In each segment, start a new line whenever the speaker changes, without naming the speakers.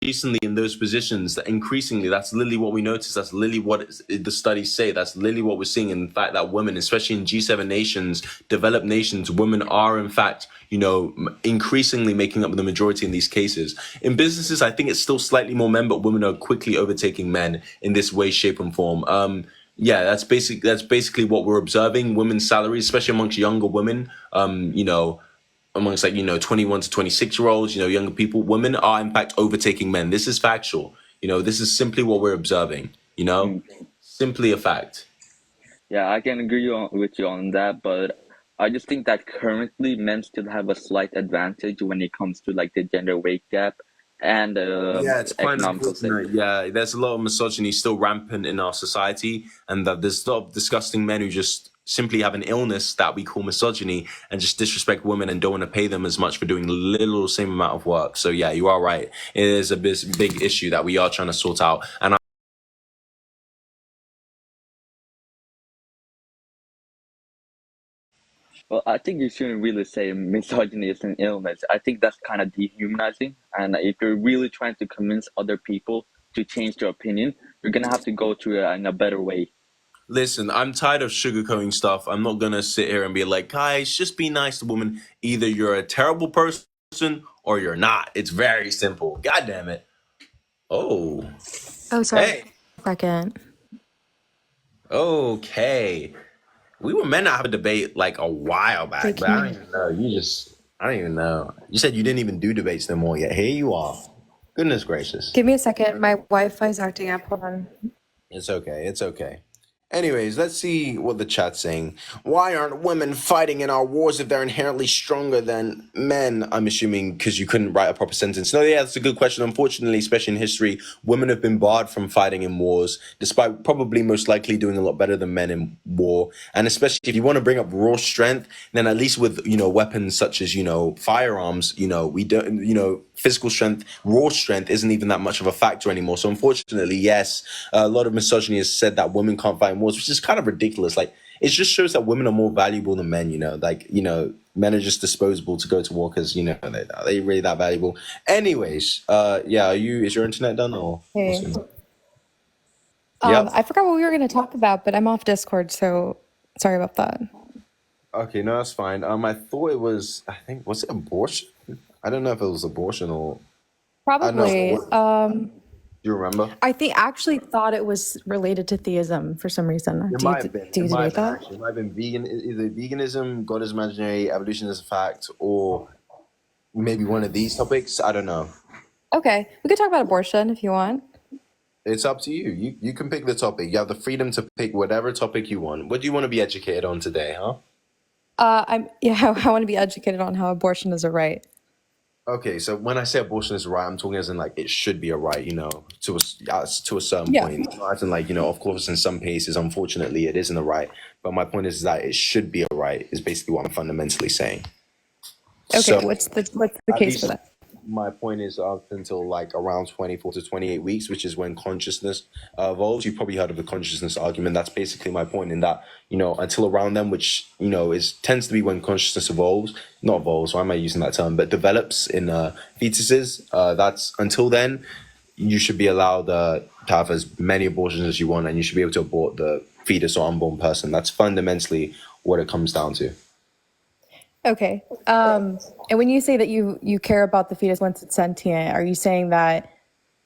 increasingly in those positions, that increasingly, that's literally what we notice. That's literally what the studies say. That's literally what we're seeing. In fact, that women, especially in G7 nations, developed nations, women are in fact, increasingly making up the majority in these cases. In businesses, I think it's still slightly more men, but women are quickly overtaking men in this way, shape, and form. Yeah, that's basically what we're observing. Women's salaries, especially amongst younger women, amongst 21 to 26 year olds, younger people, women are in fact overtaking men. This is factual. This is simply what we're observing.
Mm.
Simply a fact.
Yeah, I can agree with you on that, but I just think that currently men still have a slight advantage when it comes to like the gender weight gap and
Yeah, it's quite
economical
unfortunate.
status.
Yeah, there's a lot of misogyny still rampant in our society, and that there's a lot of disgusting men who just simply have an illness that we call misogyny and just disrespect women and don't want to pay them as much for doing little same amount of work. So yeah, you are right. It is a big issue that we are trying to sort out. And
Well, I think you shouldn't really say misogyny is an illness. I think that's kind of dehumanizing. And if you're really trying to convince other people to change their opinion, you're gonna have to go through it in a better way.
listen, I'm tired of sugarcoating stuff. I'm not gonna sit here and be like, guys, just be nice to women. Either you're a terrible person or you're not. It's very simple. God damn it. Oh,
Oh, sorry.
hey,
Second.
okay. We were meant to have a debate like a while
Wait,
back, but
can
I
you?
don't even know. I don't even know. You said you didn't even do debates no more yet. Here you are. Goodness gracious.
Give me a second. My Wi-Fi's acting up. Hold on.
It's okay. It's okay. Anyways, let's see what the chat's saying. Why aren't women fighting in our wars if they're inherently stronger than men? I'm assuming because you couldn't write a proper sentence. No, yeah, that's a good question. Unfortunately, especially in history, women have been barred from fighting in wars, despite probably most likely doing a lot better than men in war. And especially if you want to bring up raw strength, then at least with, weapons such as, firearms, we don't, physical strength, raw strength isn't even that much of a factor anymore. So unfortunately, yes, a lot of misogyny has said that women can't fight in wars, which is kind of ridiculous. Like, it just shows that women are more valuable than men, men are just disposable to go to war because, they really that valuable. Anyways, yeah, is your internet done or what's
Hey.
going on? Yep.
I forgot what we were going to talk about, but I'm off Discord, so sorry about that.
Okay, no, that's fine. I thought it was, was it abortion? I don't know if it was abortion or, I don't
Probably.
know. Do you remember?
I actually thought it was related to theism for some reason.
It
Do you
might have been.
do
It
you
might have
debate
been
that?
actually. It might have been vegan, either veganism, God is imaginary, evolution is a fact, or maybe one of these topics. I don't know.
Okay, we could talk about abortion if you want.
It's up to you. You can pick the topic. You have the freedom to pick whatever topic you want. What do you want to be educated on today, huh?
I want to be educated on how abortion is a right.
Okay, so when I say abortion is a right, I'm talking as in like it should be a right, to a certain
Yeah.
point. Not as in like, of course, in some cases, unfortunately, it isn't a right. But my point is that it should be a right. Is basically what I'm fundamentally saying.
Okay,
So
what's the
at
case for
least
that?
my point is up until like around 24 to 28 weeks, which is when consciousness evolves. You've probably heard of the consciousness argument. That's basically my point in that, until around then, which, is tends to be when consciousness evolves, not evolves, why am I using that term, but develops in fetuses. That's until then, you should be allowed to have as many abortions as you want, and you should be able to abort the fetus or unborn person. That's fundamentally what it comes down to.
Okay. And when you say that you care about the fetus once it's sentient, are you saying that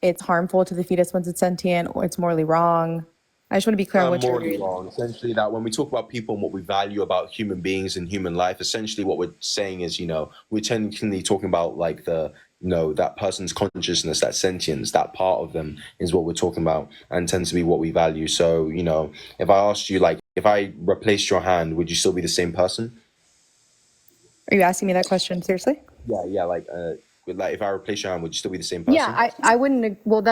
it's harmful to the fetus once it's sentient, or it's morally wrong? I just want to be clear on what you're
Morally
doing.
wrong. Essentially, that when we talk about people and what we value about human beings and human life, essentially what we're saying is, we're technically talking about like that person's consciousness, that sentience, that part of them is what we're talking about and tends to be what we value. So, if I asked you, like, if I replaced your hand, would you still be the same person?
Are you asking me that question seriously?
Yeah, like if I replace your hand, would you still be the same
Yeah,
person?
I wouldn't. Well,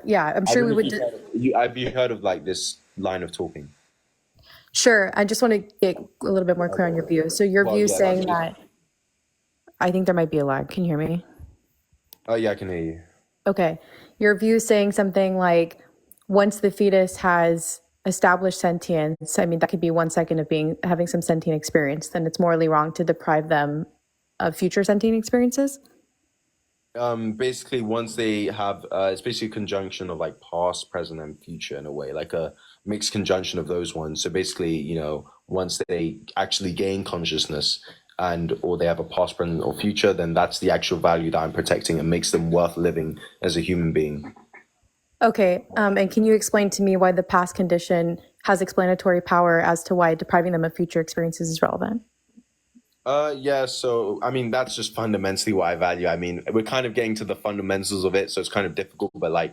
yeah, I'm
I
sure
don't
we
know if
would.
have you heard of like this line of talking?
Sure. I just want to get a little bit more clear on your
Okay.
view. So your
Well,
view
yeah, that's
saying
just.
that I think there might be a lag. Can you hear me?
Oh yeah, I can hear you.
Okay. Your view saying something like once the fetus has established sentience, I mean, that could be 1 second of having some sentient experience, then it's morally wrong to deprive them of future sentient experiences?
Basically, once they have, it's basically a conjunction of like past, present, and future in a way, like a mixed conjunction of those ones. So basically, once they actually gain consciousness and or they have a past, present, or future, then that's the actual value that I'm protecting and makes them worth living as a human being.
Okay, and can you explain to me why the past condition has explanatory power as to why depriving them of future experiences is relevant?
Yeah, so I mean that's just fundamentally what I value. I mean, we're kind of getting to the fundamentals of it, so it's kind of difficult, but like,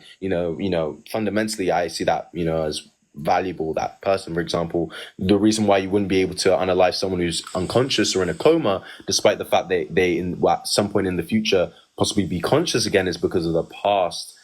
fundamentally I see that, as valuable. That person, for example, the reason why you wouldn't be able to unalive someone who's unconscious or in a coma, despite the fact they in at some point in the future possibly be conscious again, is because of the past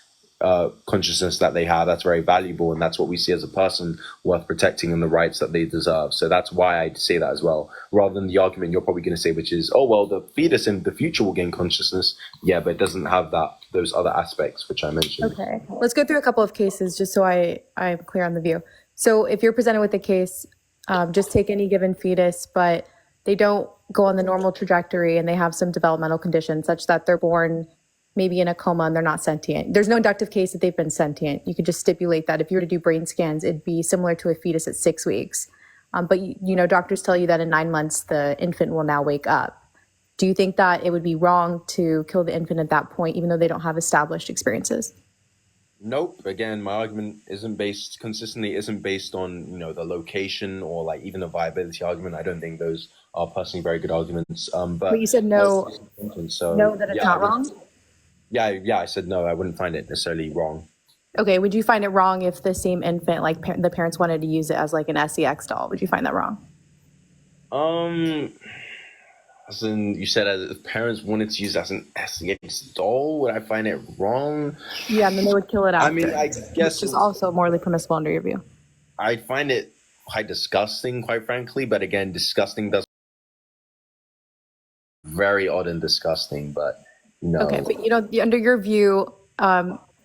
consciousness that they have. That's very valuable, and that's what we see as a person worth protecting and the rights that they deserve. So that's why I say that as well, rather than the argument you're probably going to say, which is, oh well, the fetus in the future will gain consciousness. Yeah, but it doesn't have those other aspects which I mentioned.
Okay, let's go through a couple of cases just so I'm clear on the view. So if you're presented with a case, just take any given fetus, but they don't go on the normal trajectory and they have some developmental conditions such that they're born maybe in a coma and they're not sentient. There's no inductive case that they've been sentient. You could just stipulate that if you were to do brain scans, it'd be similar to a fetus at 6 weeks. But doctors tell you that in 9 months, the infant will now wake up. Do you think that it would be wrong to kill the infant at that point, even though they don't have established experiences?
Nope. Again, my argument isn't based on, the location or like even a viability argument. I don't think those are personally very good arguments.
But you said no,
so
no, that it's not wrong?
Yeah, I said no, I wouldn't find it necessarily wrong.
Okay, would you find it wrong if the same infant, like the parents wanted to use it as like an sex doll? Would you find that wrong?
As in, you said as if parents wanted to use it as an sex doll, would I find it wrong?
Yeah, and then they would kill it after.
I mean, I guess
which is also morally permissible under your view.
I find it quite disgusting, quite frankly. But again, disgusting does very odd and disgusting. But
okay, but under your view,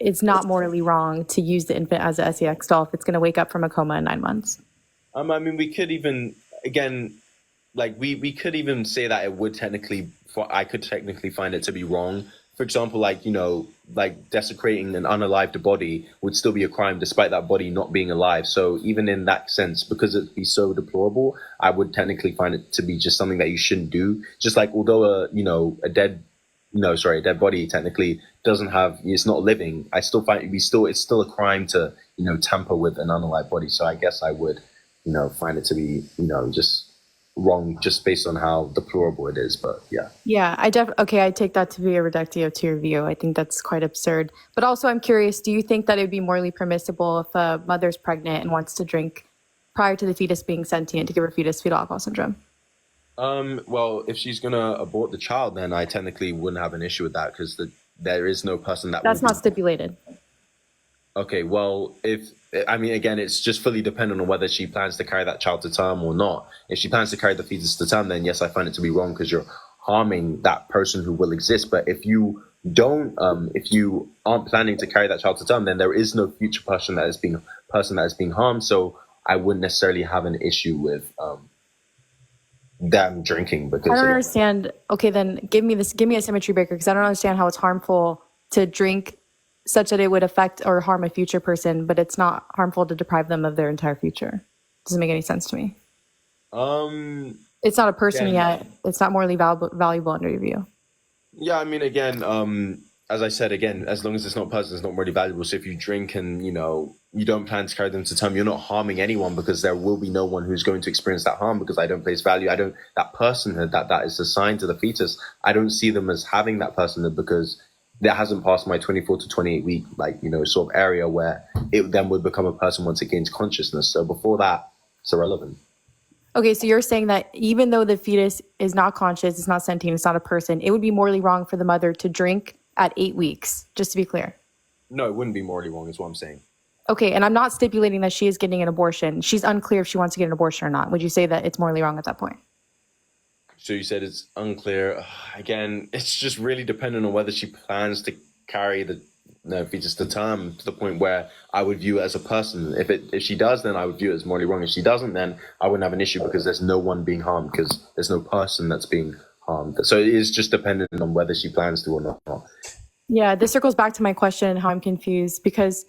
it's not morally wrong to use the infant as a sex doll if it's going to wake up from a coma in 9 months.
I mean, we could even we could even say that it would I could technically find it to be wrong. For example, like desecrating an unalived body would still be a crime despite that body not being alive. So even in that sense, because it'd be so deplorable, I would technically find it to be just something that you shouldn't do. Just like, although a dead body technically it's not living, I still find it's still a crime to, tamper with an unalived body. So I guess I would, find it to be, just wrong just based on how deplorable it is. But yeah,
I take that to be a reductio to your view. I think that's quite absurd. But also, I'm curious, do you think that it would be morally permissible if a mother's pregnant and wants to drink prior to the fetus being sentient to give her fetus fetal alcohol syndrome?
Well, if she's gonna abort the child, then I technically wouldn't have an issue with that because there is no person that's
not stipulated.
Okay, well, again, it's just fully dependent on whether she plans to carry that child to term or not. If she plans to carry the fetus to term, then yes, I find it to be wrong because you're harming that person who will exist. But if you if you aren't planning to carry that child to term, then there is no future person that is being harmed. So I wouldn't necessarily have an issue with them drinking because
I don't understand. Okay, then give me a symmetry breaker because I don't understand how it's harmful to drink such that it would affect or harm a future person, but it's not harmful to deprive them of their entire future. Doesn't make any sense to me. It's not a person yet. It's not morally valuable under your view.
Yeah, I mean, again, as I said, as long as it's not a person, it's not really valuable. So if you drink and, you don't plan to carry them to term, you're not harming anyone because there will be no one who's going to experience that harm because I don't place value. That personhood that is assigned to the fetus, I don't see them as having that personhood because that hasn't passed my 24 to 28 week, sort of area where it then would become a person once it gains consciousness. So before that, it's irrelevant.
Okay, so you're saying that even though the fetus is not conscious, it's not sentient, it's not a person, it would be morally wrong for the mother to drink at 8 weeks, just to be clear.
No, it wouldn't be morally wrong, is what I'm saying.
Okay, and I'm not stipulating that she is getting an abortion. She's unclear if she wants to get an abortion or not. Would you say that it's morally wrong at that point?
So you said it's unclear. Again, it's just really dependent on whether she plans to carry the fetus to term to the point where I would view it as a person. If she does, then I would view it as morally wrong. If she doesn't, then I wouldn't have an issue because there's no one being harmed because there's no person that's being harmed. So it is just dependent on whether she plans to or not.
Yeah, this circles back to my question, how I'm confused, because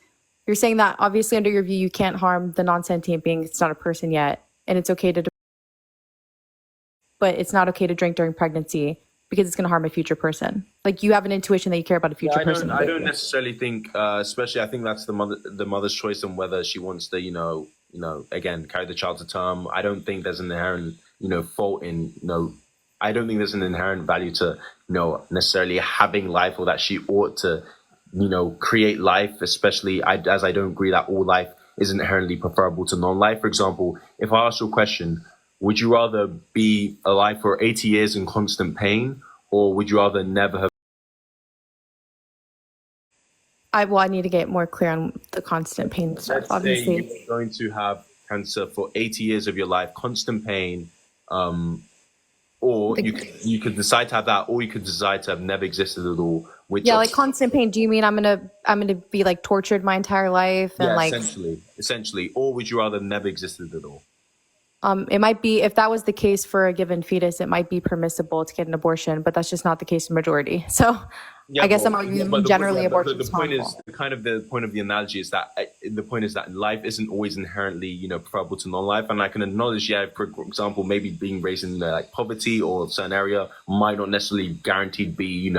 you're saying that obviously under your view, you can't harm the non-sentient being. It's not a person yet. And it's okay to, but it's not okay to drink during pregnancy because it's going to harm a future person. Like you have an intuition that you care about a future person.
I don't necessarily think, especially I think that's the mother's choice on whether she wants to, again, carry the child to term. I don't think there's an inherent, fault in, I don't think there's an inherent value to, necessarily having life, or that she ought to, create life, especially as I don't agree that all life is inherently preferable to non-life. For example, if I ask you a question, would you rather be alive for 80 years in constant pain, or would you rather never have?
I need to get more clear on the constant pain stuff.
Let's
Obviously,
say you're going to have cancer for 80 years of your life, constant pain, or you could decide to have that, or you could decide to have never existed at all. Which
yeah, like constant pain. Do you mean I'm gonna be like tortured my entire life and like
essentially, or would you rather never existed at all?
it might be, if that was the case for a given fetus, it might be permissible to get an abortion, but that's just not the case in majority. So
Yeah,
I guess I'm arguing generally abortion
the
is
point
harmful.
is kind of the point of the analogy is that the point is that life isn't always inherently preferable to non-life, and I can acknowledge, yeah, for example, maybe being raised in like poverty or a certain area might not necessarily guaranteed be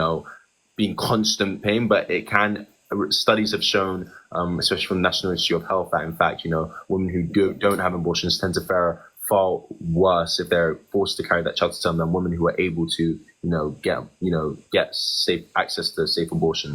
being constant pain, but it can. Studies have shown, especially from the National Institute of Health, that in fact women who don't have abortions tend to fare far worse if they're forced to carry that child to term than women who are able to get safe access to safe abortions.